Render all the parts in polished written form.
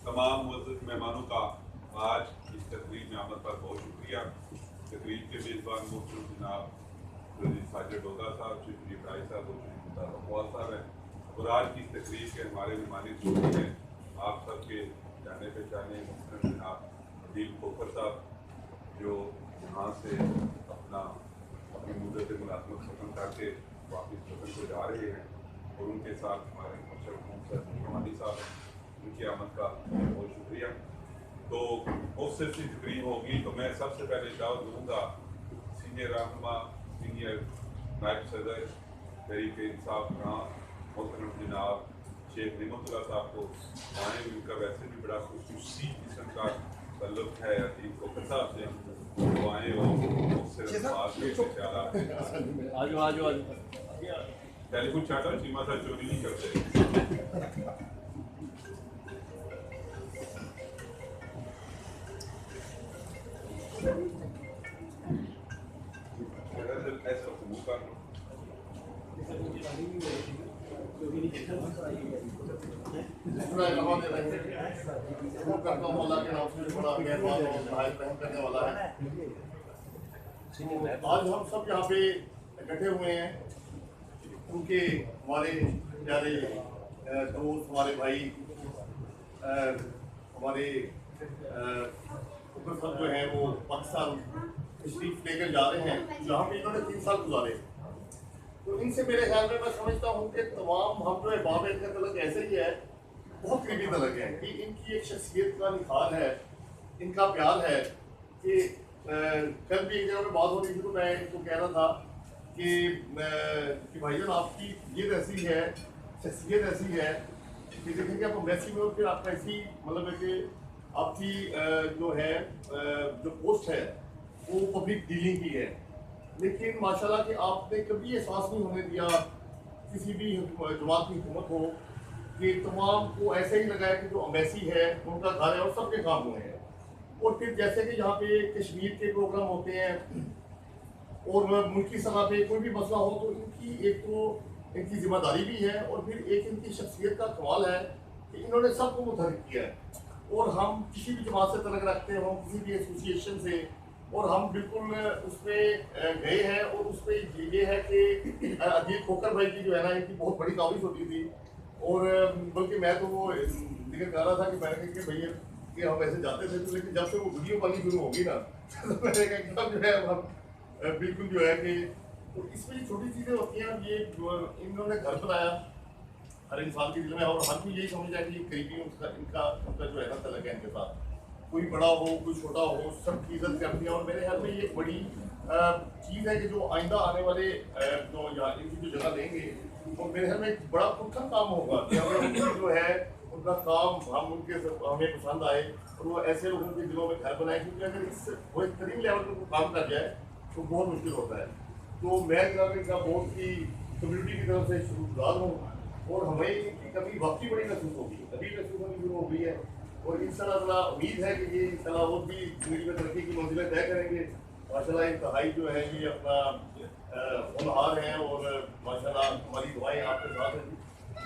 تمام معزز مہمانوں کا آج اس تقریب میں آمد پر بہت شکریہ. تقریب کے میزبان محترم جناب ساجد ڈوگا صاحب، چیف ابراہیم صاحب اور چیف اقبال صاحب ہیں، اور آج کی تقریب کے ہمارے مہمان خصوصی ہیں آپ سب کے جانے پہچانے محترم جناب عدیل کھوکھر صاحب، جو یہاں سے اپنی مدت ملازمت ختم کر کے واپس وطن کو جا رہے ہیں، اور ان کے ساتھ ہمارے مشرف صاحب ہیں. ان کی آمد کا بہت شکریہ. تو مختصر سی تقریب ہوگی، تو میں سب سے پہلے دعوت دوں گا سینئر رہنما، سینئر نائب صدر تحریک انصاف محترم جناب شیخ نعمت اللہ صاحب کو آئیں. ان کا ویسے بھی بڑا خصوصی قسم کا تعلق ہے عدیل کھوکھر صاحب سے، وہ آئیں اور مختصر خیالات ٹیلیفون چاٹا چیما صاحب چوری نہیں کرتے. آج ہم سب یہاں پہ اکٹھے ہوئے ہیں کیونکہ ہمارے پیارے دوست، ہمارے بھائی، ہمارے سب جو ہیں وہ پاکستان تشریف لے کر جا رہے ہیں، جہاں پہ انہوں نے 3 سال گزارے. تو ان سے میرے خیال میں سمجھتا ہوں کہ تمام ہم جو ہے باب کا تعلق ایسے ہی ہے، بہت قریبی تعلق ہے کہ ان کی ایک شخصیت کا نکھار ہے، ان کا پیار ہے. کہ کل بھی ایک جگہ پہ بات ہو رہی تھی تو میں ان کو کہہ رہا تھا کہ بھائی جان آپ کی یہ ایسی ہے، شخصیت ایسی ہے کہ دیکھیں کہ آپ امبیسی میں ہو، پھر آپ کا ایسی مطلب ہے کہ آپ کی جو ہے جو پوسٹ ہے وہ پبلک ڈیلنگ کی ہے، لیکن ماشاءاللہ کہ آپ نے کبھی احساس نہیں ہونے دیا کسی بھی جماعت کی حکومت ہو کہ تمام کو ایسے ہی لگا ہے کہ جو امبیسی ہے ان کا گھر ہے اور سب کے کام ہوئے ہیں. اور پھر جیسے کہ یہاں پہ کشمیر کے پروگرام ہوتے ہیں اور ملکی سطح پہ کوئی بھی مسئلہ ہو تو ان کی ایک تو ان کی ذمہ داری بھی ہے، اور پھر ایک ان کی شخصیت کا کمال ہے کہ انہوں نے سب کو متحرک کیا ہے. اور ہم کسی بھی جماعت سے تعلق رکھتے ہوں، کسی بھی ایسوسیشن سے، اور ہم بالکل اس پہ گئے ہیں. اور اس پہ یہ ہے کہ عدیل کھوکھر بھائی کی جو ہے نا ان کی بہت بڑی تعریف ہوتی تھی، اور بلکہ میں تو وہ ذکر کر رہا تھا کہ میں نے کہا کہ بھائی کہ ہم ایسے جاتے تھے، لیکن جب سے وہ ویڈیو بنی شروع ہوگی نا تو میں نے کہا جو ہے ہم بالکل جو ہے کہ اس میں چھوٹی چیزیں ہوتی ہیں. یہ انہوں نے گھر بنایا ہر انسان کے دل میں، اور ہر کوئی یہی سمجھ ہے کہ قریبی ان کا جو ہے نا تعلق ہے ان کے ساتھ. کوئی بڑا ہو کوئی چھوٹا ہو، سب کی عزت کرتی ہیں. اور میرے خیال میں یہ ایک بڑی چیز ہے کہ جو آئندہ آنے والے جو ان کی جو جگہ لیں گے، اور میرے خیال میں ایک بڑا پختہ کام ہوگا کہ اگر ان کی جو ہے ان کا کام ہمیں پسند آئے اور وہ ایسے لوگوں کے دلوں میں گھر بنائے، کیونکہ اگر اس بہترین لیول پہ وہ کام کر جائے تو بہت مشکل ہوتا ہے. تو میں جناب ان کا بہت ہی کمیونٹی کی طرف سے شکر گزار ہوں، اور ہمیں ان کی کمی واقعی بڑی محسوس ہوگی، ابھی محسوس ہونی شروع ہو گئی ہے. اور ان شاء اللہ امید ہے کہ یہ ان شاء اللہ اور بھی زندگی میں ترقی کی منزلیں طے کریں گے. ماشاء اللہ انتہائی جو ہے یہ اپنا ہونہار ہیں، اور ماشاء اللہ ہماری دعائیں آپ کے ساتھ ہیں،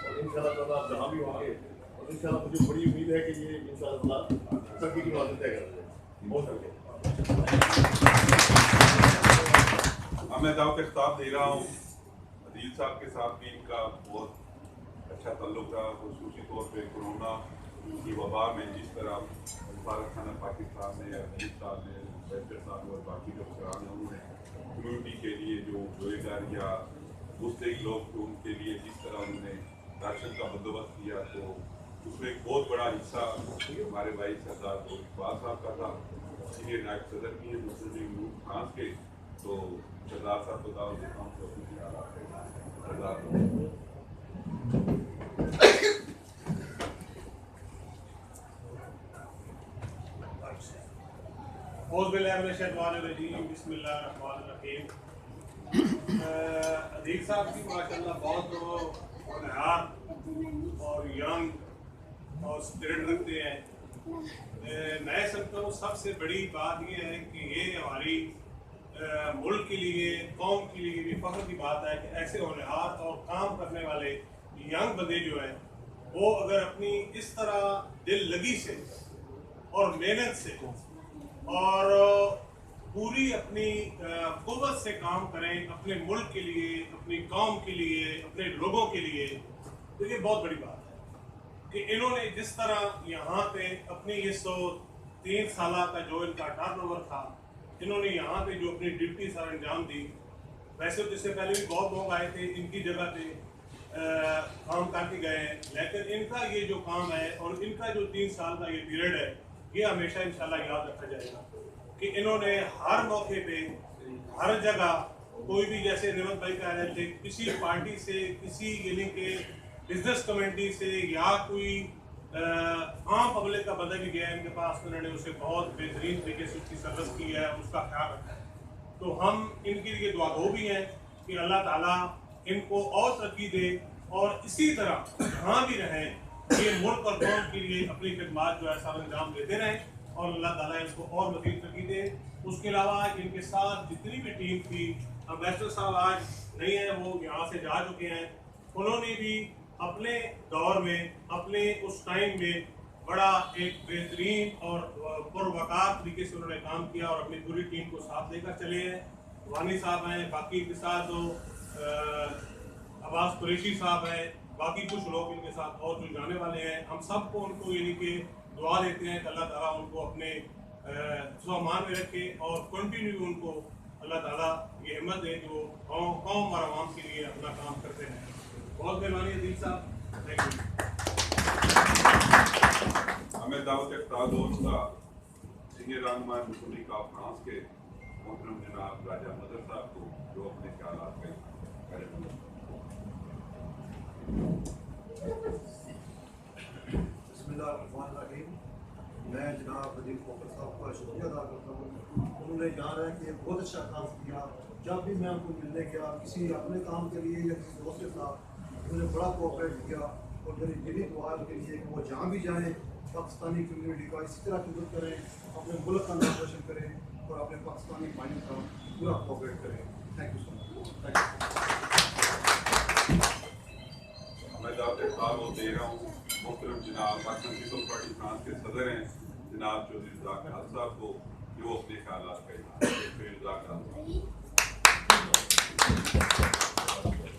اور ان شاء اللہ تعالیٰ آپ جہاں بھی ہوں گے. اور ان شاء اللہ مجھے بڑی امید ہے کہ یہ ان شاء اللہ ترقی کی منزلیں طے کریں گے. بہت شکریہ. میں دعوت خطاب دے رہا ہوں. عدیل صاحب کے ساتھ بھی ان کا بہت اچھا تعلق تھا، خصوصی طور پہ کورونا کی وبا میں جس طرح مبارک خانہ پاکستان نے، عدیل صاحب نے، بیچر صاحب اور باقی جو افسران ہیں انہوں نے کمیونٹی کے لیے جو گوئے گار یا मुस्लिम लोग थे उनके लिए जिस तरह उन्होंने राशन का बंदोबस्त किया, तो उसमें एक बहुत बड़ा हिस्सा हमारे भाई सरदार इकबाल साहब का था, सीनियर नायब सदर भी है मुस्लिम लीग नून फ्रांस के। तो सरदार साहब को दावत देता हूँ तो अपनी हालात है सरदार अदीक साहब की माशाल्लाह बहुत होनहार और यंग और स्पिरिट रखते हैं। मैं समझता हूँ सबसे बड़ी बात ये है कि ये हमारी मुल्क के लिए, कौम के लिए भी फख्र की बात है कि ऐसे होनहार और काम करने वाले यंग बंदे जो हैं वो अगर अपनी इस तरह दिल लगी से और मेहनत से और पूरी अपनी कुव्वत से काम करें अपने मुल्क के लिए, अपनी कौम के लिए, अपने लोगों के लिए, तो ये बहुत बड़ी बात है कि इन्होंने जिस तरह यहाँ पे अपनी ये 3 साल का जो इनका टर्नओवर था, इन्होंने यहाँ पे जो अपनी ड्यूटी सर अंजाम दी। वैसे तो इससे पहले भी बहुत लोग आए थे इनकी जगह पे काम करके गए हैं, लेकिन इनका ये जो काम है और इनका जो 3 साल का ये पीरियड है, ये हमेशा इंशाल्लाह याद रखा जाएगा कि इन्होंने हर मौके पे हर जगह कोई भी, जैसे निमत भाई कह रहे थे, किसी पार्टी से, किसी यानी के बिजनेस कमेटी से या कोई आम पब्लिक का बंदा भी गया इनके पास, उन्होंने उसे बहुत बेहतरीन तरीके से उसकी सर्विस की है, उसका ख्याल रखा है। तो हम इनके लिए दुआगो भी हैं कि अल्लाह ताला इनको और तरक्की दे और इसी तरह जहाँ भी रहें ये मुल्क और कौम के लिए अपनी खिदमत जो है सर अंजाम देते रहें और अल्लाह ताला इनको और मज़ीद तरक्की दे। उसके अलावा इनके साथ जितनी भी टीम थी, अम्बेसडर साहब आज नहीं है, वो यहाँ से जा चुके हैं, उन्होंने भी अपने दौर में, अपने उस टाइम में बड़ा एक बेहतरीन और पुरवकार तरीके से उन्होंने काम किया और अपनी पूरी टीम को साथ लेकर चले हैं। वानी साहब हैं, बाकी के साथ अब्बास कुरैशी साहब हैं, बाकी कुछ लोग इनके साथ और जो जाने वाले हैं। हम सबको उनको यानी कि दुआ देते हैं कि अल्लाह ताला उनको अपने सामान में रखे और कंटिन्यू उनको अल्लाह ताला ये हिम्मत दे जो कौम और आवाम के लिए अपना काम करते हैं। बहुत मेहरबानी अदील साहब, थैंक यू। हमें दावत इफ्तार का सीनियर रहनुमा मुस्लिम लीग ऑफ फ्रांस के मोहतरम जनाब राजा मदर साहब को जो अपने ख्यालात में बिस्मिल्लाहिर्रहमानिर्रहीम। मैं जनाब अदील खोखर साहब का शुक्रिया अदा करता हूँ। उन्होंने यहाँ रह के बहुत अच्छा काम किया। जब भी मैं उनको मिलने गया किसी अपने काम के लिए या किसी दोस्त के साथ, उन्होंने बड़ा कोऑपरेट किया और मेरी दिली दुआ के लिए कि वो जहाँ भी जाएँ पाकिस्तानी कम्युनिटी का इसी तरह खिदमत करें, अपने मुल्क का नाम रोशन करें और अपने पाकिस्तानी भाइयों का पूरा कोऑपरेट करें। Thank you so much. मैं दावत इफ्तार को दे रहा हूँ मोहतरम जनाब पाकिस्तान पीपल्स पार्टी फ्रांस के सदर हैं जनाब चौधरी रज़ाक खान साहब को जो अपने ख्यालात का इज़हार करें। रज़ाक खान साहब।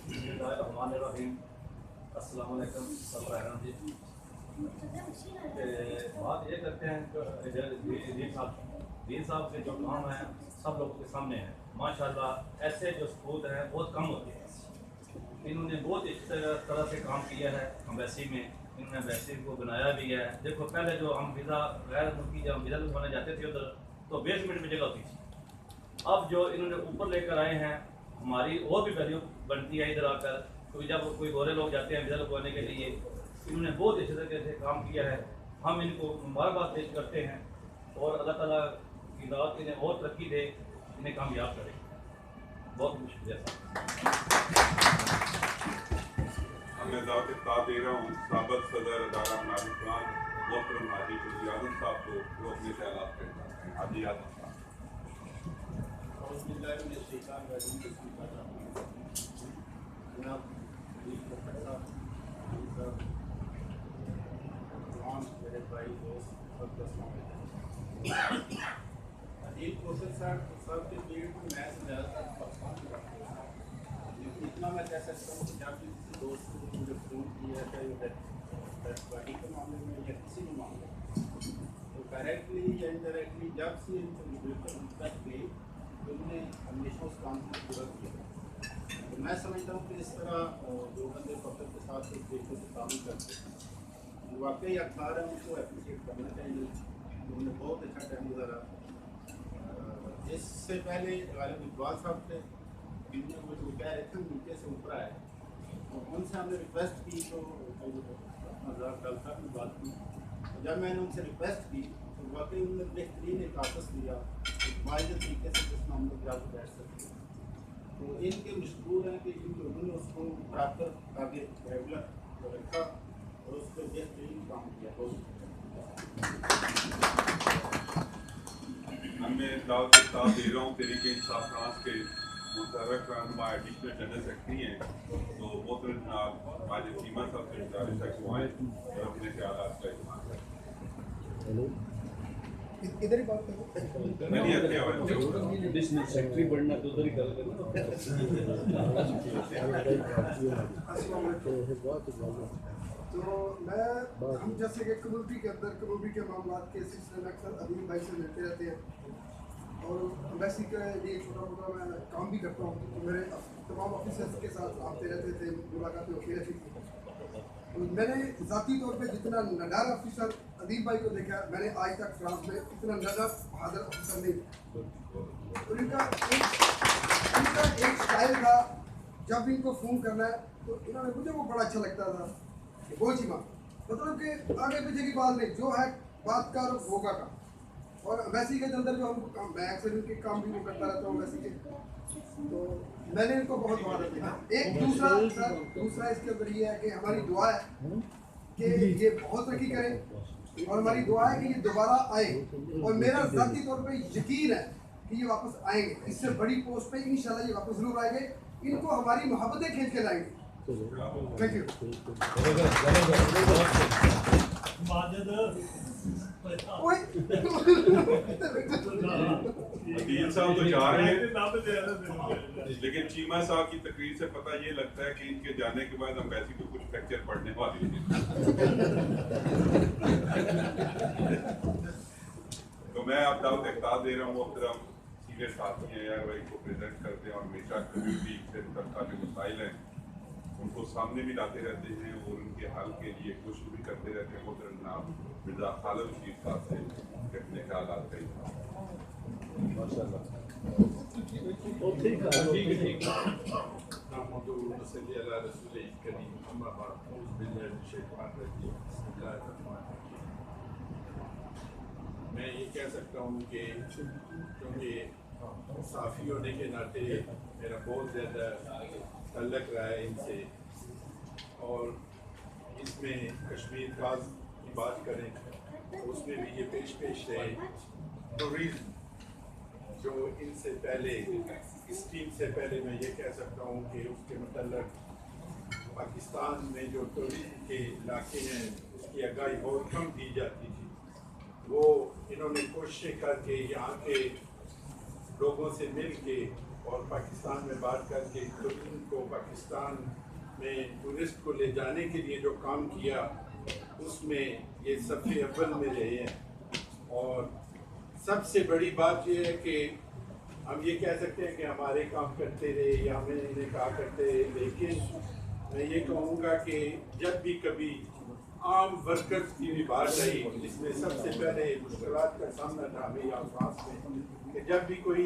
बिस्मिल्लाहिर्रहमानिर्रहीम। अस्सलाम वालेकुम सब रहमान जी। बात ये करते हैं दीन साहब के जो काम है सब लोगों के सामने है। माशाल्लाह ऐसे जो सपूत हैं बहुत कम होते हैं। इन्होंने बहुत इस तरह से काम किया है अम्बेसी में, इन्होंने अम्बेसी को बनाया भी है। देखो पहले जो हम वीज़ा गैर मुल्की जब वीज़ा लगवाने जाते थे उधर तो बेसमेंट में जगह होती थी। अब जो इन्होंने ऊपर लेकर आए हैं हमारी और भी वैल्यू बनती है इधर आकर, क्योंकि जब कोई गोरे लोग जाते हैं वीज़ा लगवाने के लिए, इन्होंने बहुत अच्छे तरीके से काम किया है। हम इनको मुबारकबाद पेश करते हैं और अल्लाह ताला की दावत इन्हें और तरक्की दे, इन्हें कामयाब करे। बहुत बहुत शुक्रिया। मैं दावत इफ्तार दे रहा हूँ साबिक़ सदर अदारा मनाजिर फ्रांस मोहतरम हाजी चौधरी आज़म साहब को जो अपने ख्यालात का इज़हार करें। हाजी आज़म साहब। जनाब अदील खोखर साहब, मेरे भाई दोस्त सबका अस्सलाम वालेकुम। अदील खोखर साहब के पीरियड में मैं ज़्यादातर पाकिस्तान में रहा हूँ, लेकिन इतना मैं कह सकता हूँ कि जब भी किसी दोस्त ने मुझे फ़ोन किया चाहे वो डेथ पार्टी के मामले में या किसी भी मामले में, तो डायरेक्टली या इनडायरेक्टली जब से इनसे मुझे तक गई तो उन्होंने हमेशा उस काम को पूरा किया। तो मैं समझता हूँ कि इस तरह जो बंदे फखर के साथ एक देशों से काम करते हैं वाकई अखबार है उनको अप्रिशिएट करना चाहिए, उन्होंने बहुत अच्छा टाइम गुजारा। इससे पहले गालिब इकबाल साहब थे, जिनमें वो जो कह रहे थे नीचे से ऊपर आए, तो उनसे हमने रिक्वेस्ट की तो डॉक्टर साहब ने बात की। जब मैंने उनसे रिक्वेस्ट की तो वाकई उन्होंने बेहतरीन एक आकस दिया वायद तरीके से जिसमें हम लोग जाकर बैठ सकते हैं। तो इनके मशहूर हैं कि इन लोगों ने उसको उठाकर आगे डेवलप रखा और उस पर बेहतरीन काम किया। मैं दावत के साथ दे रहा हूँ तहरीक इंसाफ फ्रांस के मुतहर्रिक रहनुमा एडिशनल जनरल सेक्रेटरी हैं, तो मोहतरम जनाब माजिद चीमा साहब से गुजारिश है कि वो आएं और अपने ख्यालात का इस्तेमाल करें। इधर ही बात करो। नहीं अच्छी आवाज़ एडिशनल सेक्रेटरी बनना तो उधर ही कर तो मैं हम जैसे कि कम्युनिटी के अंदर कम्युनिटी के मामला के सिलसिले में अक्सर अदीम भाई से मिलते रहते हैं और एम्बेसी के लिए छोटा मोटा मैं काम भी करता हूँ, तो मेरे तमाम ऑफिसर्स के साथ आते रहते थे, मुलाकातें होती रहती थी। तो मैंने ज़ाती तौर पे जितना नडार ऑफिसर अदीम भाई को देखा, मैंने आज तक फ्रांस में इतना नडार बहादुर ऑफिसर नहीं। और इनका एक स्टाइल था, जब इनको फ़ोन करना है तो इन्होंने मुझे वो बड़ा अच्छा लगता था कि बोल जी माँ, मतलब कि आगे पीछे की बात नहीं, जो है बात का और होगा का। और एम्बेसी के अंदर जो हम काम, मैं अक्सर इनके काम भी वो करता रहता हूँ एम्बेसी के, तो मैंने इनको बहुत बहादुर देखा। एक दूसरा इसके अंदर ये है कि हमारी दुआ है कि ये बहुत तरक्की करें और हमारी दुआ है कि ये दोबारा आए, और मेरा ज़ाती तौर पे यकीन है कि ये वापस आएंगे, इससे बड़ी पोस्ट पे इंशाल्लाह ये वापस जरूर आएंगे। इनको हमारी मोहब्बतें खींच के लाएंगे। Thank you. अदील साहब तो जा रहे हैं, लेकिन चीमा साहब की तकरीर से पता ये लगता है कि इनके जाने के बाद एम्बेसी को कुछ फ्रैक्चर पड़ने वाली है। तो मैं आप दावत इख्तियार दे रहा हूँ, मोहतरम सीनियर साथी हैं यार भाई को प्रेजेंट करते हैं और हमेशा कम्युनिटी से मुतल्लिक़ जो मसाइल हैं उनको सामने भी लाते रहते हैं और उनके हल के लिए कोशिश भी करते रहते हैं। मोहतरम जनाब मिर्ज़ा खालिद रशीद साहब से अपने ख्यालात का इज़हार। माशाअल्लाह। मैं ये कह सकता हूँ कि क्योंकि साफ़ी होने के नाते मेरा बहुत ज़्यादा तल्लक रहा है इनसे, और इसमें कश्मीर काज की बात करें तो उसमें भी ये पेश रहे। टूरिज्म जो इनसे पहले, इस टीम से पहले मैं ये कह सकता हूँ कि उसके मतलब पाकिस्तान में जो टूरिज्म के इलाके हैं उसकी आगाही बहुत कम दी जाती थी। वो इन्होंने कोशिश करके यहाँ के लोगों से मिल के और पाकिस्तान में बात करके टूरिज्म को पाकिस्तान में टूरिस्ट को ले जाने के लिए जो काम किया उसमें ये सबसे अव्वल में रहे हैं। और सबसे बड़ी बात ये है कि हम ये कह सकते हैं कि हमारे काम करते रहे या हमें इन्हें कहा करते रहे, लेकिन मैं ये कहूँगा कि जब भी कभी आम वर्कर्स की भी बात आई, जिसमें सबसे पहले मुश्किलात का सामना था हमें यहाँ फ्रांस में, कि जब भी कोई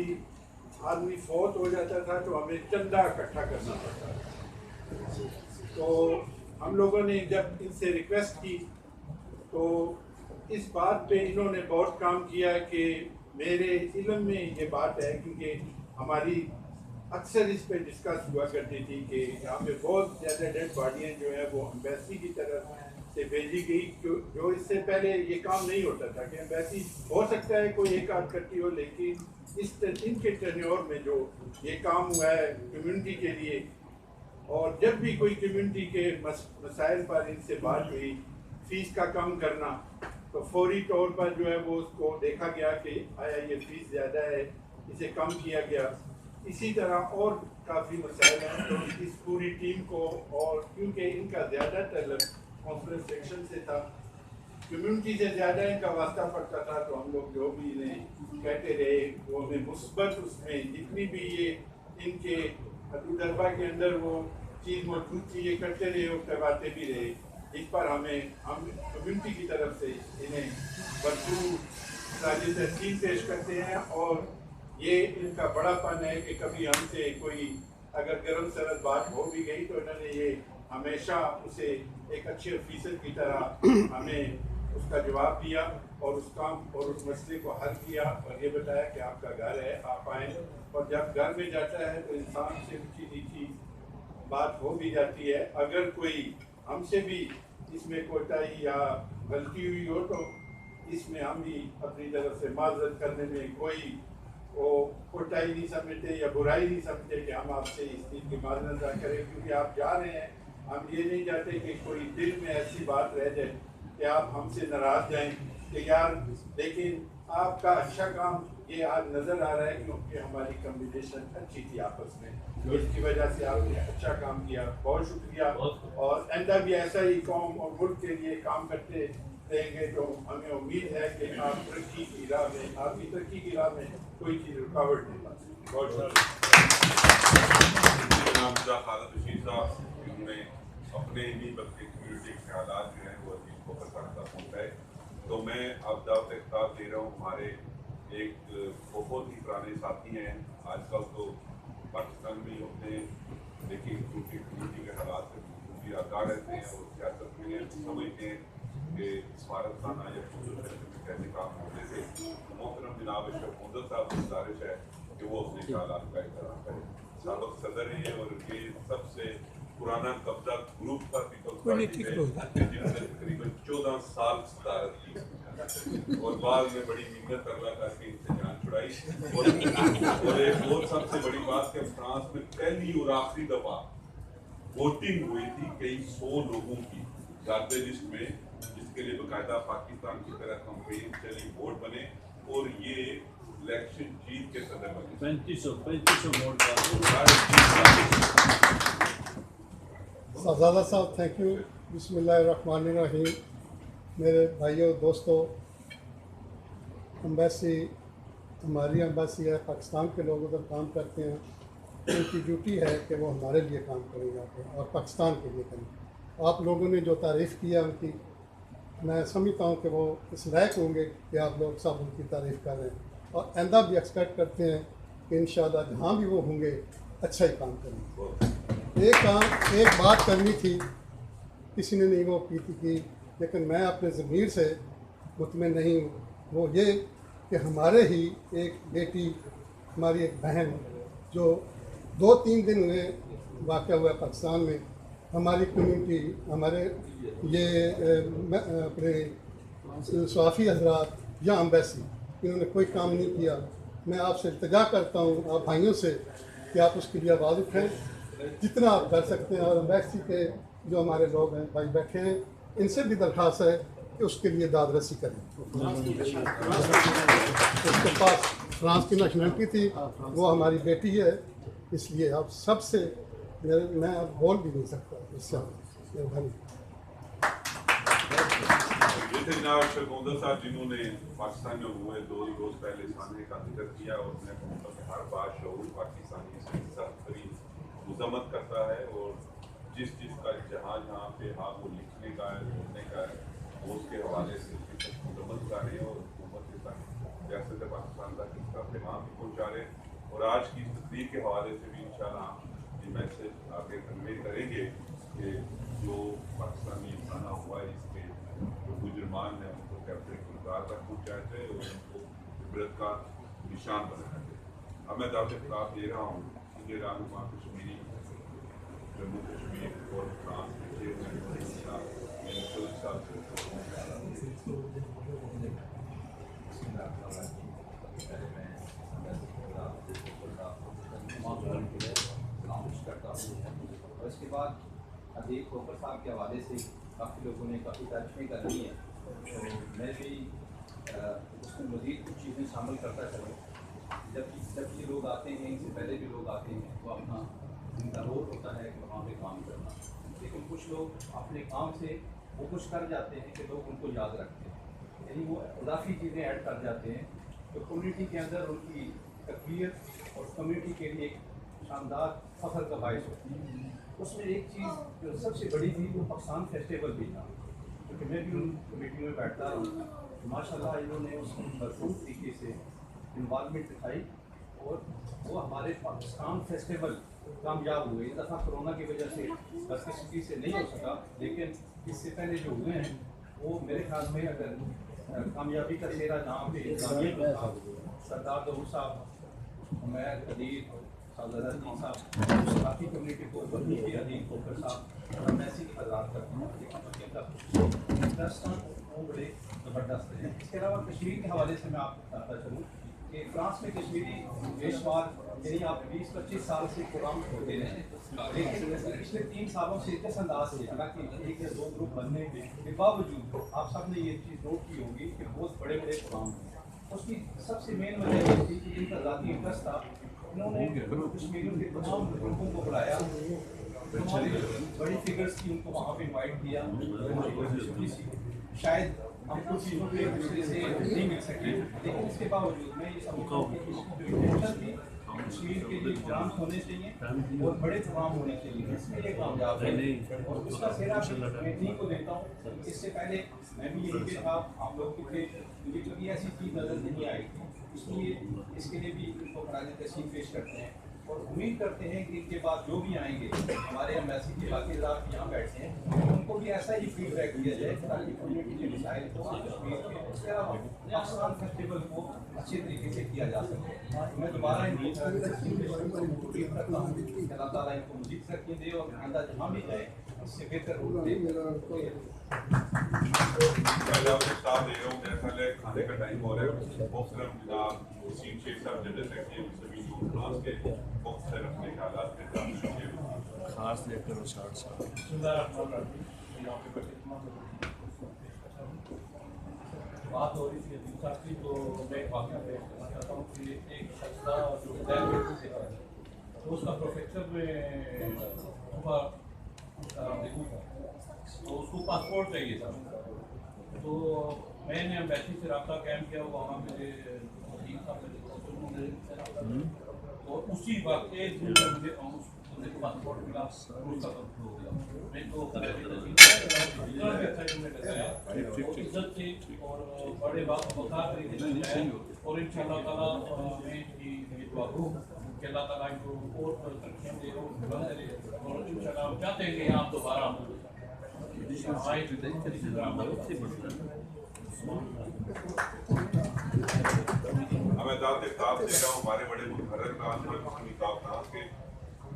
आदमी फौत हो जाता था तो हमें चंदा इकट्ठा करना पड़ता था। तो हम लोगों ने जब इनसे रिक्वेस्ट की तो इस बात पे इन्होंने बहुत काम किया कि मेरे इल्म में ये बात है, क्योंकि हमारी अक्सर इस पे डिस्कस हुआ करती थी कि यहाँ पे बहुत ज़्यादा डेड बॉडियाँ जो है वो एम्बेसी की तरफ से भेजी गई, जो इससे पहले ये काम नहीं होता था कि एम्बेसी हो सकता है कोई एक आध करती हो, लेकिन इनके टेन्योर में जो ये काम हुआ है कम्युनिटी के लिए, और जब भी कोई कम्युनिटी के मसाइल पर इनसे बात हुई, फीस का कम करना, तो फौरी तौर पर जो है वो उसको देखा गया कि आया ये फीस ज़्यादा है, इसे कम किया गया। इसी तरह और काफ़ी मसाइल हैं तो इस पूरी टीम को, और क्योंकि इनका ज़्यादा तलब कॉन्फ्रेंस सेक्शन से था, कम्युनिटी से ज़्यादा इनका वास्ता पड़ता था, तो हम लोग जो भी इन्हें कहते रहे वो हमें मुस्बत उसमें जितनी भी ये इनके अबू दरबा के अंदर वो चीज़ मौजूद थी, ये करते रहे और करवाते भी रहे। इस पर हम कम्युनिटी की तरफ से इन्हें भरपूर साजिश तहसीन पेश करते हैं और ये इनका बड़ापन है कि कभी हमसे कोई अगर गर्म सरद बात हो भी गई तो इन्होंने ये हमेशा उसे एक अच्छे ऑफिसर की तरह हमें उसका जवाब दिया और उस काम और उस मसले को हल किया और ये बताया कि आपका घर है, आप आएँ। और जब घर में जाता है तो इंसान से ऊँची नीची बात हो भी जाती है। अगर कोई हमसे भी इसमें कोताही या गलती हुई हो तो इसमें हम भी अपनी तरफ से माजरत करने में कोई वो कोताही नहीं समझते या बुराई नहीं समझते कि हम आपसे इस चीज़ की माजरत अदा करें, क्योंकि आप जा रहे हैं। हम ये नहीं चाहते कि कोई दिल में ऐसी बात रह जाए कि आप हमसे नाराज़ जाएं कि यार, लेकिन आपका अच्छा काम ये आज नज़र आ रहा है क्योंकि हमारी कम्युनिकेशन अच्छी थी आपस में, इसकी वजह से आपने अच्छा काम किया, बहुत शुक्रिया। और आइंदा भी ऐसा ही कौम और मुल्क के लिए काम करते रहेंगे तो हमें उम्मीद है कि आप तरक्की की राह में, आपकी तरक्की की राह में कोई चीज़ रुकावट नहीं बन सकती। बहुत शुक्रिया। खालिद रशीद साहब, उन्होंने अपने ही बल्कि कम्युनिटी के हालात जो हैं वो अजीज को तक पहुँचाए। तो मैं अब दावत इख्तियार दे रहा हूँ, हमारे एक बहुत ही पुराने साथी हैं, आजकल तो पाकिस्तान में ही होते हैं लेकिन उनकी कम्युनिटी के हालात से भी आगाह रहते हैं और सियासत में समझते हैं कि स्मारक खाना या में कैसे काम होते थे। मोहतरम जनाब अशरफ मुंदर साहब की गुजारिश है कि वो अपने हालात का एहतराम करें। साबिक सदर हैं और ये सबसे पुराना कब्जा ग्रुप था पीपल्स पार्टी में, जिसने तकरीबन 14 साल सदारत की और बाद में बड़ी मेहनत अल्लाह करके इनसे जान छुड़ाई। और एक और सबसे बड़ी बात कि फ्रांस में पहली और आखिरी दफा वोटिंग हुई थी कई 100 लोगों की गार्बेज लिस्ट में, जिसके लिए बाकायदा पाकिस्तान की तरह कंपेन चली, वोट बने और ये इलेक्शन जीत के सदर बने। 3500 वोट शहजादा साहब, थैंक यू। बिस्मिल्लाहिर्रहमानिर्रहीम। मेरे भाइयों दोस्तों, एम्बेसी हमारी एम्बेसी है, पाकिस्तान के लोग उधर काम करते हैं, उनकी ड्यूटी है कि वो हमारे लिए काम करें यहाँ पे और पाकिस्तान के लिए करें। आप लोगों ने जो तारीफ़ किया उनकी, मैं समझता हूँ कि वो इस लायक होंगे कि आप लोग सब उनकी तारीफ़ कर रहे हैं और आइंदा भी एक्सपेक्ट करते हैं कि इंशाअल्लाह जहाँ भी वो होंगे अच्छा ही काम करेंगे। एक बात करनी थी, किसी ने नहीं वो की, लेकिन मैं अपने ज़मीर से मुतमिन नहीं हूँ। वो ये कि हमारे ही एक बेटी, हमारी एक बहन जो 2-3 दिन हुए वाक़या हुआ पाकिस्तान में, हमारी कम्युनिटी, हमारे ये अपने सहाफ़ी हज़रात या एम्बेसी, इन्होंने कोई काम नहीं किया। मैं आपसे इल्तिजा करता हूँ, आप भाइयों से, कि आप उसके लिए आवाज़ उठाएँ जितना आप कर सकते हैं। और एम्बेसी के जो हमारे लोग हैं, भाई बैठे हैं, इनसे भी दरख्वास्त है कि उसके लिए दाद रसी करें। उसके पास फ्रांस की नेशनलिटी थी, वो हमारी बेटी है, इसलिए आप सबसे मैं अब बोल भी नहीं सकता इससे। मेहरबानी। ये थे जनाब अशरफ मुंदर साहब, जिन्होंने पाकिस्तान में हुए 2 रोज़ पहले सामने का जिक्र किया और मैं कहूँगा कि हर बात शऊर पाकिस्तानी से सख्त तरीन मजम्मत करता है और जिस का जहाँ पे हाथ वो लिखने का है, बोलने का है, वो उसके हवाले से मजम्मत कर रहे हैं और हुकूमत के साथ रियासत पाकिस्तान तक इसका पैगाम भी पहुँचा रहे हैं। और आज की इस तकरीर के हवाले से भी इंशाअल्लाह ये मैसेज आगे कन्वे करेंगे कि जो पाकिस्तानी खाना हुआ है, इसके जो मुजरमान हैं उनको कैप्टन गुलजार तक पहुँचाए थे और उनको इबरत का निशान बनाया थे। अब मैं दावत इख्तियार दे रहा हूँ कि रहनुमा कश्मीरी जम्मू कश्मीर और फ्रांस के और इसके बाद अदीब खोकर साहब के हवाले से काफ़ी लोगों ने काफ़ी तारीफ़ें करनी है, तो मैं भी उसमें मज़ीद कुछ चीज़ें शामिल करता चलूँ। जब ये लोग आते हैं, इनसे पहले भी लोग आते हैं, तो अपना इनका रोल होता है कि वहाँ पे काम करना, लेकिन कुछ लोग अपने काम से वो कुछ कर जाते हैं कि लोग उनको याद रखते हैं, यानी वो इजाफी चीज़ें ऐड कर जाते हैं तो कम्युनिटी के अंदर उनकी तकबीर और कम्युनिटी के लिए एक शानदार فخر کا باعث ہوتی ہے۔ اس میں ایک چیز جو سب سے بڑی تھی وہ پاکستان فیسٹیول بھی تھا، کیونکہ میں بھی ان کمیٹیوں میں بیٹھتا ہوں۔ ماشاء اللہ انہوں نے اس میں بھرپور طریقے سے انوالومنٹ دکھائی اور وہ ہمارے پاکستان فیسٹیول کامیاب ہوئے۔ اس دفعہ کرونا کی وجہ سے بدقسمتی سے نہیں ہو سکا، لیکن اس سے پہلے جو ہوئے ہیں وہ میرے خیال میں اگر کامیابی کا سہرا جہاں پہ انسانیت کا تھا، سردار ظہور صاحب، عمیر قدیر صاحب، باقی کمیونٹی کو بنی کے عدیل کوکر صاحب، میسی کی حضرات کرتے ہیں، لیکن انٹرسٹ وہ بڑے زبردست ہیں۔ اس کے علاوہ کشمیر کے حوالے سے میں آپ کو بتاتا چلوں کہ فرانس میں کشمیری پیشوار یعنی آپ 20-25 سال سے پروگرام ہوتے رہے، لیکن پچھلے 3 سالوں سے اس انداز سے حالانکہ 1 یا 2 گروپ بننے کے باوجود آپ سب نے یہ چیز نوٹ کی ہوگی کہ بہت بڑے بڑے پروگرام ہیں۔ اس کی سب سے مین وجہ یہ تھی کہ جن کا ذاتی انٹرسٹ تھا انہوں نے کشمیریوں کے تمام گروپوں کو بلایا، بڑی فگرس کی ان کو وہاں پہ انوائٹ کیا، شاید ہم کچھ چیزوں پہ ایک دوسرے سے نہیں مل سکے، لیکن اس کے باوجود میں یہ سمجھتا ہوں کہ جو انٹینشن تھی کشمیر کے لیے پروگرام ہونے چاہیے اور بڑے پروگرام ہونے چاہیے، اس میں یہ کامیاب ہے اور اس کا سہرا میں انہیں کو دیتا ہوں۔ اس سے پہلے میں بھی یہی پہ تھا، آپ لوگ بھی تھے، مجھے کبھی ایسی چیز نظر نہیں آئی تھی، اس لیے اس کے لیے بھی ان کو خراج تحسین پیش کرتے ہیں اور امید کرتے ہیں کہ ان کے بعد جو بھی آئیں گے ہمارے ایمبیسی کے باقی ادارے یہاں بیٹھے ہیں ان کو بھی ایسا ہی فیڈ بیک دیا جائے تاکہ کمیونٹی کے مسائل کو کشمیر کے اس کے علاوہ پاکستان فیسٹیول کو اچھے طریقے سے کیا جا سکے۔ میں دوبارہ امید کرتا ہوں کہ اللہ تعالیٰ ان کو مزید ترقی دے اور آئندہ جہاں بھی جائے اس سے بہتر دے۔ کھانے کا ٹائم ہو رہا ہے، محترم جناب وسیم شیخ صاحب جنرل سیکرٹری سبھی فرانس کے مختلف اپنے خیالات کے ساتھ خاص لے کر شاٹ صاحب۔ بات ہو رہی تھی عظیم صاحب کی، تو میں ایک واقعہ پیش کرنا چاہتا ہوں کہ ایک شخص تھا جو ڈائبٹیز سے تو اس کا پروفیسر میں دیکھوں تھا تو اس کو پاسپورٹ چاہیے تھا، تو میں نے ایمبیسی سے رابطہ قائم کیا، وہاں میرے عظیم صاحب نے اور اسی وقت ایک دن میں مجھے پاسپورٹ ملا، اس کا ہو گیا۔ میں تو عزت سے اور بڑے وقار طریقے سے اور ان شاء اللہ تعالیٰ میں یہ دعا کروں کہ اللہ تعالیٰ ان کو اور ترقیاں دے اور ان شاء اللہ چاہتے ہیں کہ آپ دوبارہ ہمیں ذات خطاب دے رہا ہوں ہمارے بڑے مقرر کا کہ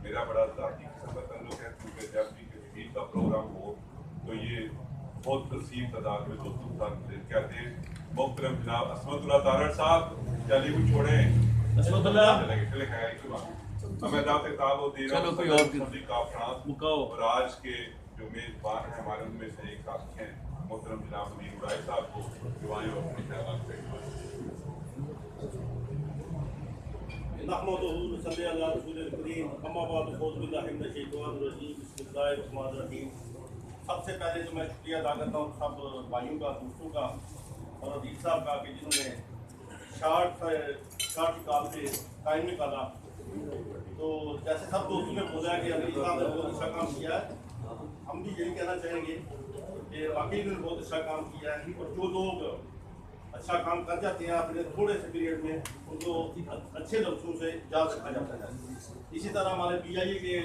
میرا بڑا ذاتی قسم کا تعلق ہے، کیونکہ جب بھی کشمیر کا پروگرام ہو تو یہ بہت کثیر تعداد میں دوستوں کے ساتھ کہتے ہیں۔ محترم جناب عصمت اللہ تارڑ صاحب چلیے کو چھوڑیں، عصمت اللہ چلے خیر کی بات ہمیں ذات خطاب دے رہا ہوں اور آج کے جو میزبان ہیں ہمارے ان میں سے ایک ساتھی ہیں محترم جناب امین ارائے صاحب کو دعائیں اور اپنے خیالات پیش کریں۔ نحمدہ ونصلی علی رسول الکریم، اما بعد فاعوذ باللہ من الشیطان الرجیم، بسم اللہ الرحمن الرحیم۔ سب سے پہلے تو میں شکریہ ادا کرتا ہوں سب بھائیوں کا، دوستوں کا اور عزیز صاحب کا کہ جنہوں نے شارٹ کال سے ٹائم نکالا۔ تو جیسے سب دوستوں نے بولا کہ عزیز صاحب نے بہت اچھا کام کیا ہے، ہم بھی یہی کہنا چاہیں گے کہ واقعی انہوں نے بہت اچھا کام کیا ہے اور جو لوگ اچھا کام کر جاتے ہیں اپنے تھوڑے سے پیریڈ میں ان کو اچھے لفظوں سے یاد رکھا جاتا ہے۔ اسی طرح ہمارے پی آئی اے کے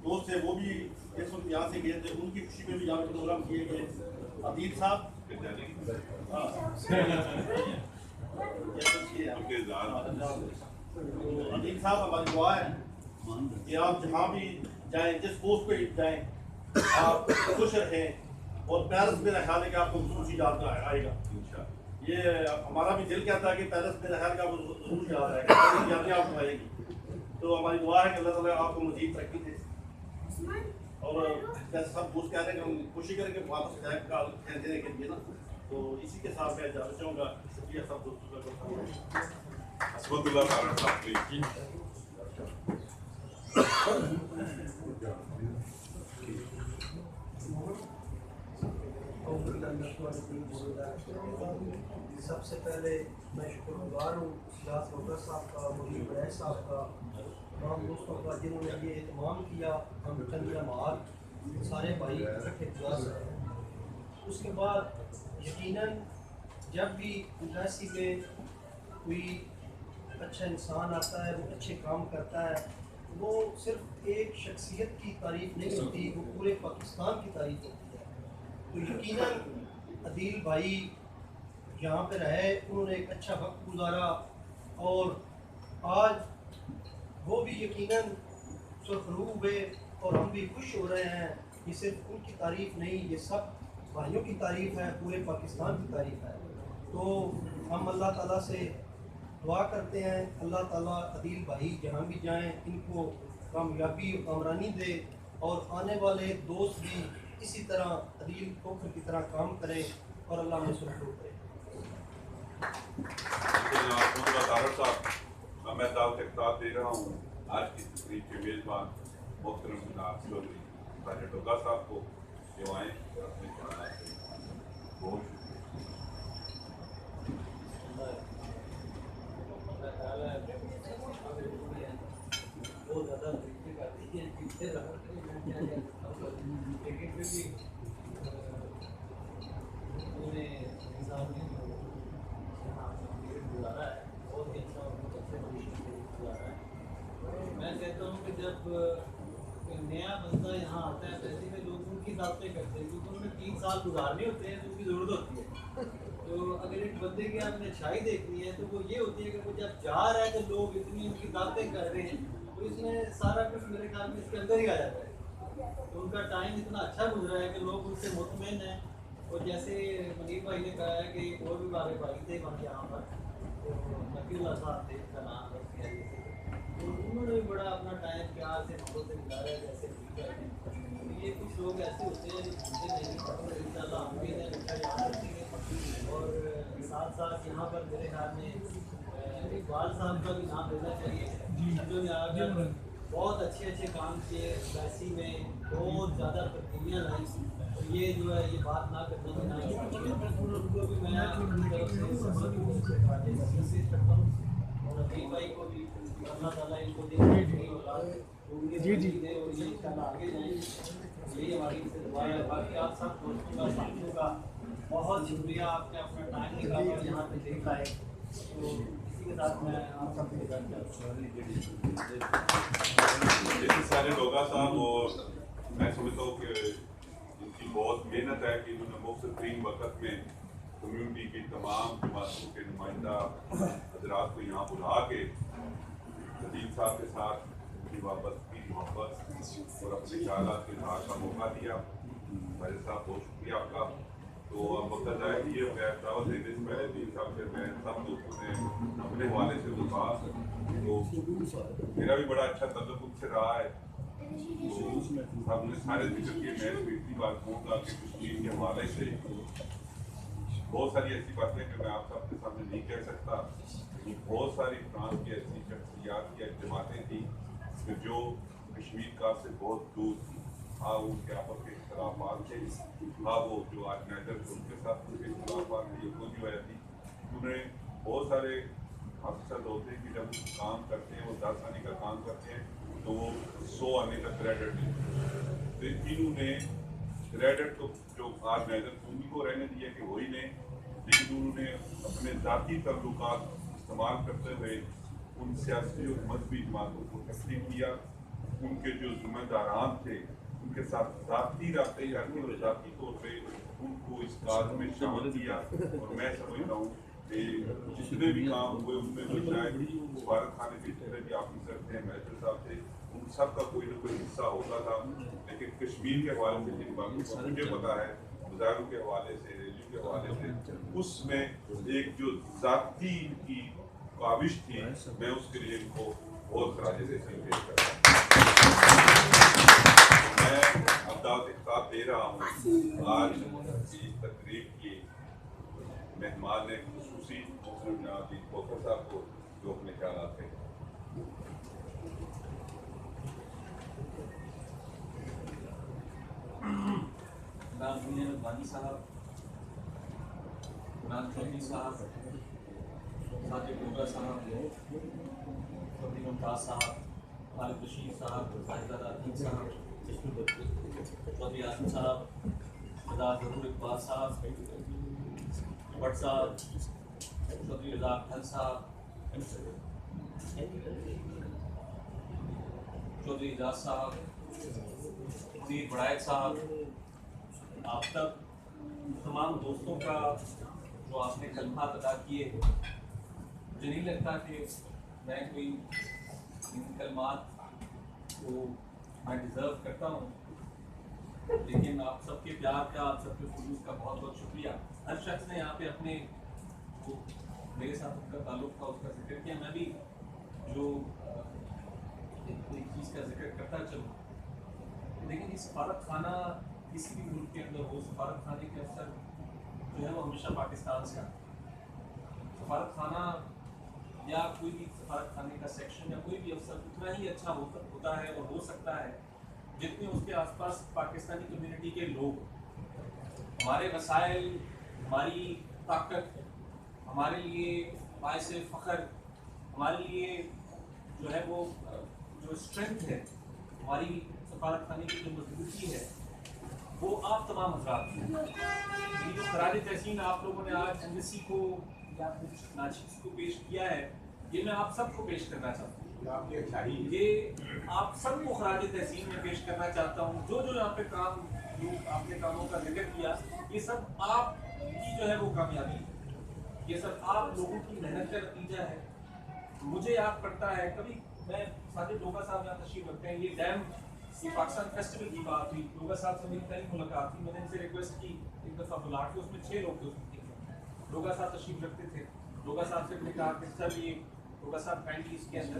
دوست تھے وہ بھی اس وقت یہاں سے گئے تھے، ان کی خوشی میں بھی یہاں پہ پروگرام کیے گئے۔ عدیل صاحب عدیل صاحب ہماری دعا ہے کہ آپ جہاں بھی جائیں، جس پوسٹ پہ جائیں آپ خوش رہیں اور پیرس میرا خیال ہے کہ آپ کو خصوصی یاد آئے گا۔ یہ ہمارا بھی دل کہتا ہے کہ پیرس میرا خیال کا ضرور یاد آئے گا، یادیں آپ کو آئے گی۔ تو ہماری دعا ہے کہ اللہ تعالیٰ آپ کو مزید ترقی دے اور جیسے سب دوست کہہ رہے ہیں کہ ہم کوشش کریں کہ واپس خیر دینے کے لیے نا، تو اسی کے ساتھ میں جانا چاہوں گا۔ شکریہ سب دوستوں کا۔ عصمت اللہ تارڑ صاحب پلیز۔ سب سے پہلے میں شکر گزار ہوں سیاست وکر صاحب کا، مجید ریس صاحب کا تمام دوستوں کا جنہوں نے یہ اہتمام کیا، ہم چند لمحات سارے بھائی اکٹھے گزار رہے ہیں۔ اس کے بعد یقیناً جب بھی ایمبیسی میں کوئی اچھا انسان آتا ہے، وہ اچھے کام کرتا ہے، وہ صرف ایک شخصیت کی تعریف نہیں ہوتی، وہ پورے پاکستان کی تعریف ہوتی ہے۔ تو یقیناً عدیل بھائی یہاں پہ رہے، انہوں نے ایک اچھا وقت گزارا، اور آج وہ بھی یقیناً سرخرو ہوئے اور ہم بھی خوش ہو رہے ہیں۔ یہ صرف ان کی تعریف نہیں، یہ سب بھائیوں کی تعریف ہے، پورے پاکستان کی تعریف ہے۔ تو ہم اللہ تعالیٰ سے دعا کرتے ہیں، اللہ تعالیٰ عدیل بھائی جہاں بھی جائیں ان کو کامیابی و کامرانی دے، اور آنے والے دوست بھی اسی طرح عدیل کوکر کی طرح کام کریں اور اللہ میں سرخرو کرے۔ طارق صاحب، میں دعوت اختتام دے رہا ہوں آج کی تقریب کے میزبان محترم جناب چودھری ساجد ڈوگا صاحب کو، جو آئیں اپنے خیالات سے بہت بہت زیادہ گزارا ہے، بہت ہی اچھا اور بہت اچھے پوزیشن پہ گزارا ہے۔ میں کہتا ہوں کہ جب نیا بندہ یہاں آتا ہے تو ایسے میں لوگ ان کی باتیں کرتے ہیں، کیونکہ انہوں نے 3 سال گزارنے ہوتے ہیں تو ان کی ضرورت ہوتی ہے۔ تو اگر ایک بندے کی آپ نے اچھائی دیکھنی ہے تو وہ یہ ہوتی ہے کہ وہ جب جا رہا ہے تو لوگ اتنی ان کی باتیں کر رہے ہیں، تو اس میں سارا کچھ میرے خیال میں اس کے اندر ہی آ جاتا ہے۔ تو ان کا ٹائم اتنا اچھا گزرا ہے کہ لوگ ان سے مطمئن ہیں۔ اور جیسے منیر بھائی نے کہا ہے کہ اور بھی بارے بھائی تھے وہاں یہاں پر، تو نقی اللہ صاحب تھے ان کا نام رکھ دیا، تو انہوں نے بھی بڑا اپنا ٹائم پیار سے محبت سے گزارا ہے، جیسے یہ کچھ لوگ ایسے ہوتے ہیں جو بھولتے نہیں، اور ان شاء اللہ ہم بھی انہیں ہمیشہ یاد رکھیں گے۔ اور ساتھ ساتھ یہاں پر میرے خیال میں اقبال صاحب کا بھی نام لینا چاہیے، جو یہاں پر بہت اچھے اچھے کام کیے، ویسی میں بہت زیادہ تبدیلیاں لائیں، اور یہ جو ہے یہ بات نہ کرنا دینا چاہیے، ان کو بھی میں اپنی طرف سے کوشش کرتا ہوں، اور عقیل بھائی کو بھی اللہ تعالیٰ ان کو دے اور یہ انشاءاللہ آگے جائیں، یہی ہماری ان سے دعا ہے۔ باقی آپ سب دوستوں کا ساتھیوں کا بہت شکریہ، آپ نے اپنا ٹائم نکالا اور یہاں پہ دیکھ آئے، تو اسی کے ساتھ میں آپ سب کو جیسے سارے ڈوگا صاحب، اور میں سمجھتا ہوں کہ ان کی بہت محنت ہے کہ انہوں نے مختصر ترین وقت میں کمیونٹی کی تمام جماعتوں کے نمائندہ حضرات کو یہاں بلا کے عدیل صاحب کے ساتھ ان کی وابستگی محبت اور اپنے خیالات کے اظہار کا موقع دیا۔ بھائی صاحب بہت شکریہ آپ کا۔ تو اب وقت آئے کہ یہ میں دعوت دینے سے پہلے عدیل صاحب سے میں سب دوستوں نے اپنے حوالے سے دفاع، تو میرا بھی بڑا اچھا تعلق ان سے رہا ہے، تو ہم نے سارے ذکر کیے، میں بھی اتنی بات کہوں گا کہ کشمیر کے حوالے سے بہت ساری ایسی باتیں کہ میں آپ سب کے سامنے نہیں کہہ سکتا، لیکن بہت ساری فرانس کی ایسی شخصیات یا جماعتیں تھیں کہ جو کشمیر کا سے بہت دور تھی، ہاں ان کے آپس کے اختلافات تھے، ہاں وہ جو آج نیدر ان کے ساتھ ان کے اختلافات تھے، وہ جو ہے تھی انہیں بہت سارے افسر ہوتے ہیں کہ جب کام کرتے ہیں وہ 10 آنے کا کام کرتے ہیں تو وہ 100 آنے کا کریڈٹ دیتے ہیں۔ تو انہوں نے کریڈٹ تو جو آج نیدر انہیں کو رہنے دیا کہ وہی لیں، لیکن انہوں نے اپنے ذاتی تعلقات استعمال کرتے ہوئے ان سیاسی اور مذہبی جماعتوں کو تسلیم کیا، ان کے جو ذمہ داران تھے ان کے ساتھ ذاتی رابطے کرتے اور ذاتی طور پہ ان کو اس کار میں شامل کیا، اور میں سمجھتا ہوں کہ جتنے بھی کام ہوئے ان میں جو شاید سفارت خانے کے جتنے بھی آفیسر تھے، میجر صاحب تھے، ان سب کا کوئی نہ کوئی حصہ ہوتا تھا، لیکن کشمیر کے حوالے سے جن باتوں کا مجھے پتا ہے، مظاہروں کے حوالے سے، ریلیوں کے حوالے سے، اس میں ایک جو ذاتی کی کاوش تھی، میں اس کے لیے ان کو بہت خراج تحسین پیش کرتا ہوں۔ میں اب دعوت اختتام دے رہا ہوں آج کی تقریب کی مہمان خصوصی جناب عدیل کوکر صاحب کو، جو اپنے خیالات ہیں۔ ناظرین بانی صاحب، ناز چودھری صاحب، ساجد ڈوگا صاحب، چودھری ممتاز صاحب، खालिद बशीर साहब, साहिबजादा अतीक साहब, चौधरी आसिम साहब, सरदार ज़हूर इकबाल साहब, भट्ट साहब, चौधरी रज़ा अख्तर साहब, चौधरी एजाज साहब, मुनीर बड़ाइक साहब, आप तक तमाम दोस्तों का जो आपने कलमात अदा किए, मुझे नहीं लगता कि मैं कोई इन कलमात को मैं डिज़र्व करता हूँ, लेकिन आप सबके प्यार का, आप सबके खुलूस का बहुत बहुत शुक्रिया। हर शख्स ने यहाँ पे अपने जो मेरे साथ उनका ताल्लुक़ था उसका जिक्र किया। मैं भी जो एक चीज़ का जिक्र करता चलूँ, लेकिन ये सफारत खाना किसी भी मुल्क के अंदर हो, सफारत खाने के अफसर जो है वो हमेशा पाकिस्तान से आते हैं। सफारत खाना या कोई भी सफारत खाने का सेक्शन या कोई भी अफसर उतना ही अच्छा होता है और हो सकता है जितने उसके आसपास पाकिस्तानी कम्युनिटी के लोग, हमारे वसाइल, हमारी ताकत, हमारे लिए बायस फ़ख्र, हमारे लिए जो है वो जो स्ट्रेंथ है, हमारी सफारत खाने की जो मजबूती है, वो आप तमाम हजरात ये जो खराज तहसीन आप लोगों ने आज एम्बेसी को या कुछ नाचीज़ को पेश किया है, ये मैं आप सबको पेश करना चाहता हूँ। ये आप सबको खराज तहसीन में पेश करना चाहता हूँ। जो जो यहाँ पे काम, जो आपने कामों का जिक्र किया, ये सब आपकी जो है वो कामयाबी है, ये सब आप लोगों की मेहनत का नतीजा है। मुझे याद पड़ता है कभी मैं साजिद डोगा साहब यहाँ तशरीफ रखते हैं, ये डैम ये पाकिस्तान फेस्टिवल की बात हुई, डोगा साहब से मेरी पहली मुलाकात थी। मैंने इनसे रिक्वेस्ट की एक दफ़ा बुला के, उसमें 6 लोग थे उसमें, डोगा साहब तशरीफ रखते थे। डोगा साहब से मैंने कहा कि सर ये डोगा साहब काइंडली इसके अंदर,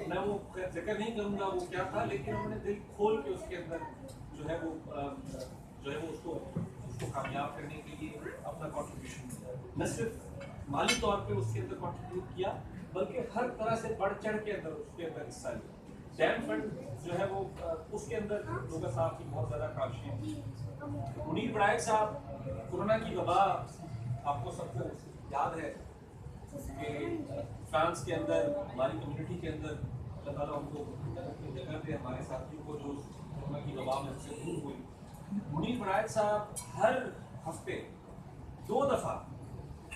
मैं वो जिक्र नहीं करूँगा वो क्या था, लेकिन उन्होंने दिल खोल के उसके अंदर जो है वो उसको कामयाब करने के लिए अपना कॉन्ट्रीब्यूशन न सिर्फ माली तौर पर उसके अंदर कॉन्ट्रीब्यूट किया, बल्कि हर तरह से बढ़ चढ़ के अंदर उसके अंदर हिस्सा लिया। डैम फंड जो है वो उसके अंदर डोगा साहब की बहुत ज़्यादा काविशें थी। मुनीर बड़ाइक साहब, कोरोना की वबा आपको सबको याद है कि फ्रांस के अंदर हमारी कम्युनिटी के अंदर अल्लाह ताला उनको अपनी जगह पे हमारे साथियों को जो कोरोना की वबा में से दूर हुई। मुनीर बड़ाइक साहब हर हफ्ते 2 दफ़ा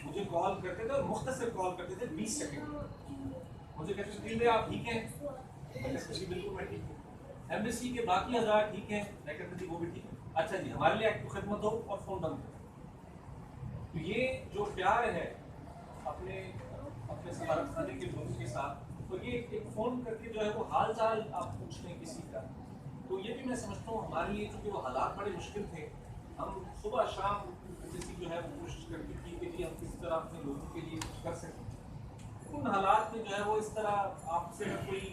मुझे कॉल करते थे और मुख्तसर कॉल करते थे 20 सेकंड। मुझे कहते थे आप ठीक हैं? बिल्कुल मैं ठीक हूँ। एम्बेसी के बाकी हज़ार ठीक हैं? मैं कहती थी वो भी ठीक है। अच्छा जी, हमारे लिए एक्टिव खिदमत हो और फ़ोन बंद करो। तो ये जो प्यार है अपने सफारत खाने के लोगों के साथ, तो ये एक फ़ोन करके जो है वो हाल चाल आप पूछ लें किसी का, तो ये भी मैं समझता हूँ हमारे लिए, क्योंकि वो हालात बड़े मुश्किल थे, हम सुबह शाम एम्बेसी जो है वो कोशिश करती थी कि हम किस तरह अपने लोगों के लिए कुछ कर सकें। उन हालात में जो है वो इस तरह आपसे कोई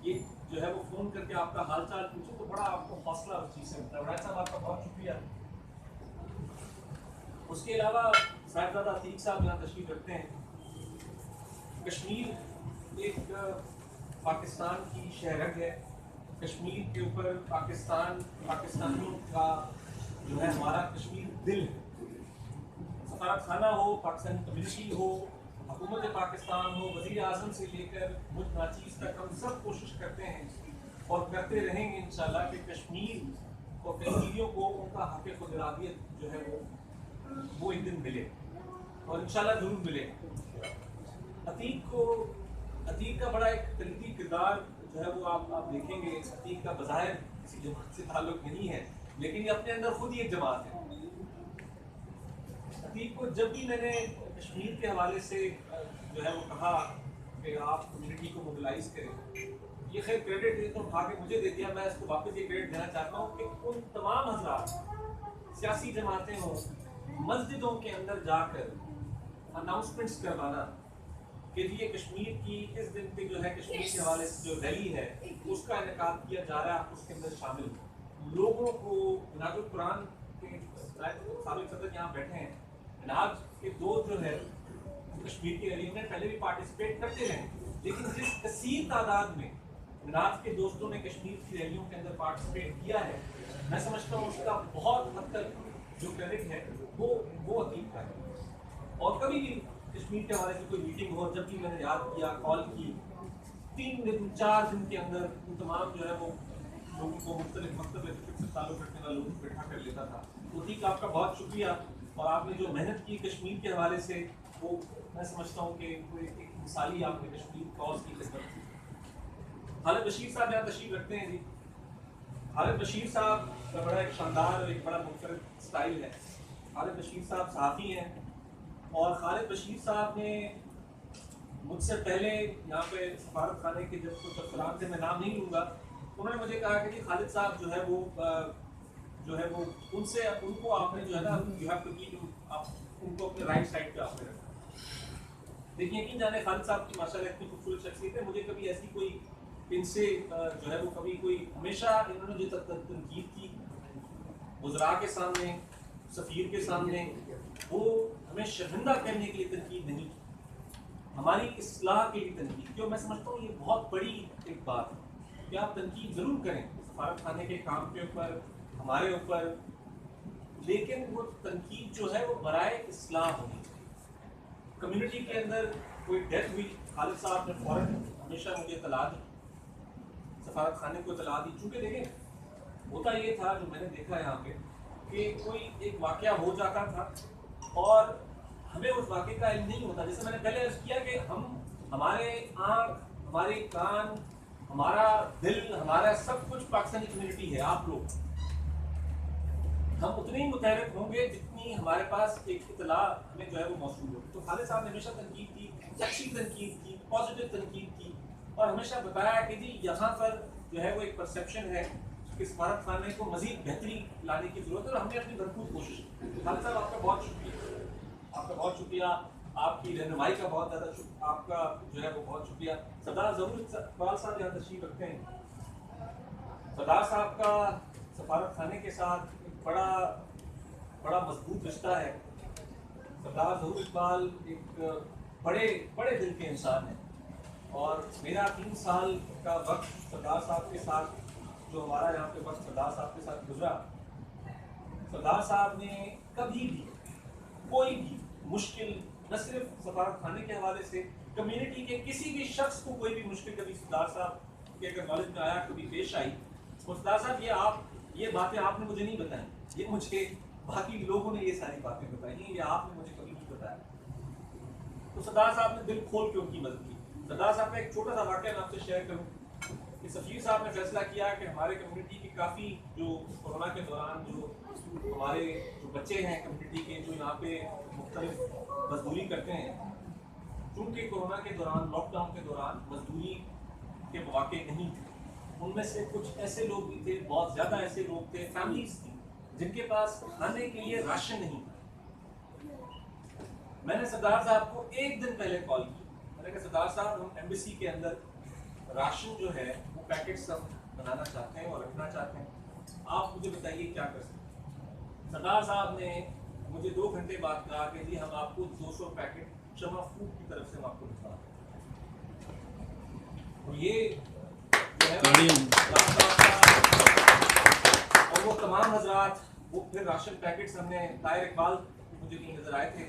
ये जो है वो फ़ोन करके आपका हाल चाल पूछे तो बड़ा आपको हौसला उस चीज़ से मिलता है। बड़ा साहब आपका बहुत शुक्रिया। उसके अलावा साहिबजादा अतीक साहब यहाँ तशरीफ रखते हैं। कश्मीर एक पाकिस्तान की शहरग है। कश्मीर के ऊपर पाकिस्तानियों का जो है हमारा कश्मीर दिल है। सफारत खाना हो, पाकिस्तानी कम्युनिटी हो, हुकूमत पाकिस्तान हो, वज़ीर आज़म से लेकर मुल्क नाचीज़ तक, हम सब कोशिश करते हैं और करते रहेंगे इंशाल्लाह कि कश्मीर और कश्मीरियों को उनका हक़ खुद इरादियत जो है वो एक दिन मिले और इंशाल्लाह ज़रूर मिले। अतीक का बड़ा एक कलीदी किरदार जो है वो आप देखेंगे। अतीक का बज़ाहिर किसी जमात से ताल्लुक़ नहीं है, लेकिन ये अपने अंदर खुद ही एक जमात है। अतीक को जब भी मैंने कश्मीर के हवाले से जो है वो कहा कि आप कम्युनिटी को मोबिलाइज करें, ये खैर क्रेडिट ये तो उठा के मुझे दे दिया, मैं इसको वापस ये क्रेडिट देना चाहता हूँ कि उन तमाम हज़रात सियासी जमातें हों, मस्जिदों के अंदर जाकर अनाउंसमेंट्स करवाना कि ये कश्मीर की इस दिन पे जो है कश्मीर के हवाले से जो रैली है उसका इनेकाद किया जा रहा है, आप उसके अंदर शामिल लोगों को। नाजुल कुरान के साबिक़ सदर यहाँ बैठे हैं, नाज के दो जो है कश्मीर की रैली में पहले भी पार्टिसिपेट करते रहे, लेकिन जिस कसीर तादाद में नाज के दोस्तों ने कश्मीर की रैलियों के अंदर पार्टिसिपेट किया है, मैं समझता हूँ उसका बहुत हद तक जो क्रेडिट है वो अतीक का है। और कभी भी कश्मीर के हवाले से कोई मीटिंग हो, जब भी मैंने याद किया, कॉल की, 3 दिन 4 दिन के अंदर उन तमाम जो है वो लोगों को मुख्तलिफ मकतब से ताल्लुक़ रखने वाले लोगों को इकट्ठा कर लेता था। तो ठीक आपका बहुत शुक्रिया, और आपने जो मेहनत की कश्मीर के हवाले से वो मैं समझता हूँ कि कोई एक मिसाली आपने कश्मीर कॉज की खिदमत की। खालिद बशीर साहब यहाँ तशरीफ रखते हैं जी। खालिद बशीर साहब का बड़ा एक शानदार और एक बड़ा मुख्तलिफ स्टाइल है। खालिद बशीर साहब सहाफ़ी हैं, और खालिद बशीर साहब ने मुझसे पहले यहाँ पे सफारत खाने के जब कुछ अफसरान थे, मैं नाम नहीं लूँगा, उन्होंने मुझे कहा कि जी खालिद साहब जो है वो उनको आपने जो है ना यू हैव टू कीप आप उनको अपने राइट साइड पे आपने रखा। देखिए यकीन जाने खालिद साहब की माशाल्लाह इतनी खूबसूरत शख्सियत है, मुझे कभी ऐसी कोई इनसे जो है वो कभी कोई हमेशा इन्होंने जो तनकीद की वज़रा के सामने, सफ़ीर के सामने, वो हमें शर्मिंदा करने के लिए तनकीद नहीं की, हमारी इस्लाह के लिए तनकीद की। और मैं समझता हूँ ये बहुत बड़ी एक बात है कि आप तनकीद ज़रूर करें सफारत खाने के काम के ऊपर, हमारे ऊपर, लेकिन वो तनकीद जो है वो बराए इस्लाह होनी चाहिए। कम्युनिटी के अंदर कोई डेथ हुई, खालिद साहब ने फ़ौरन हमेशा मुझे इत्तला दी, सफारत खाने को इत्तला दी। चूँकि देखें होता ये था, जो मैंने देखा यहाँ पे, कि कोई एक वाक़या हो जाता था और हमें उस वाक़े का इल्म नहीं होता। जैसे मैंने पहले अर्ज़ किया कि हमारे आँख, हमारे कान, हमारा दिल, हमारा सब कुछ पाकिस्तानी कम्युनिटी है। आप लोग हम उतने ही मुतहरिक होंगे जितनी हमारे पास एक इत्तला हमें जो है वो मौसूल होगी। तो खालिद साहब ने हमेशा तनकीद की, अच्छी तनकीद की, पॉजिटिव तनकीद की, और हमेशा बताया कि जी यहाँ पर जो है वो एक परसेप्शन है कि सफारत खाने को मज़ीद बेहतरी लाने की ज़रूरत है, और हमने अपनी भरपूर कोशिश की। तो खालिद साहब आपका बहुत शुक्रिया, आपका बहुत शुक्रिया, आपकी रहनुमाई का बहुत ज़्यादा आपका जो है वो बहुत शुक्रिया। सरदार ज़हूर इकबाल साहब यहाँ तशरीफ रखते हैं। सरदार साहब का सफारत खाने के साथ बड़ा मजबूत रिश्ता है। सरदार ज़हूर इकबाल एक बड़े दिल के इंसान हैं, और मेरा 3 साल का वक्त सरदार साहब के साथ, जो हमारा यहाँ पे वक्त सरदार साहब के साथ गुजरा, सरदार साहब ने कभी भी कोई भी मुश्किल, न सिर्फ सफारत खाने के हवाले से, कम्युनिटी के किसी भी शख्स को कोई भी मुश्किल कभी सरदार साहब के अगर नॉलेज में आया, कभी पेश आई, तो सरदार साहब ये बातें आपने मुझे नहीं बताई, ये मुझे बाकी लोगों ने ये सारी बातें बताई हैं, ये आपने मुझे कभी नहीं बताया। तो सरदार साहब ने दिल खोल के उनकी मदद की। सरदार साहब का एक छोटा सा वाक़या मैं आपसे शेयर करूँ कि सफ़ीर साहब ने फैसला किया कि हमारे कम्युनिटी की काफ़ी जो कोरोना के दौरान जो हमारे जो बच्चे हैं कम्युनिटी के, जो यहाँ पे मुख्तलिफ मजदूरी करते हैं, चूँकि कोरोना के दौरान, लॉकडाउन के दौरान मजदूरी के मौके नहीं थे, उनमें से कुछ ऐसे लोग भी थे, बहुत ज़्यादा ऐसे लोग थे, फैमिलीज थी, जिनके पास खाने के लिए राशन नहीं था। मैंने सरदार साहब को एक दिन पहले कॉल की, मैंने कहा सरदार साहब हम एम्बेसी के अंदर राशन जो है वो पैकेट्स हम बनाना चाहते हैं और रखना चाहते हैं, आप मुझे बताइए क्या कर सकते हैं। सरदार साहब ने मुझे 2 घंटे बाद कहा कि जी हम आपको 200 पैकेट शमा फूड की तरफ से हम आपको भिजवा दें। तो ये और वो तमाम हजरात, वो फिर राशन पैकेट्स हमने, ताहिर इकबाल मुझे कहीं नजर आए थे,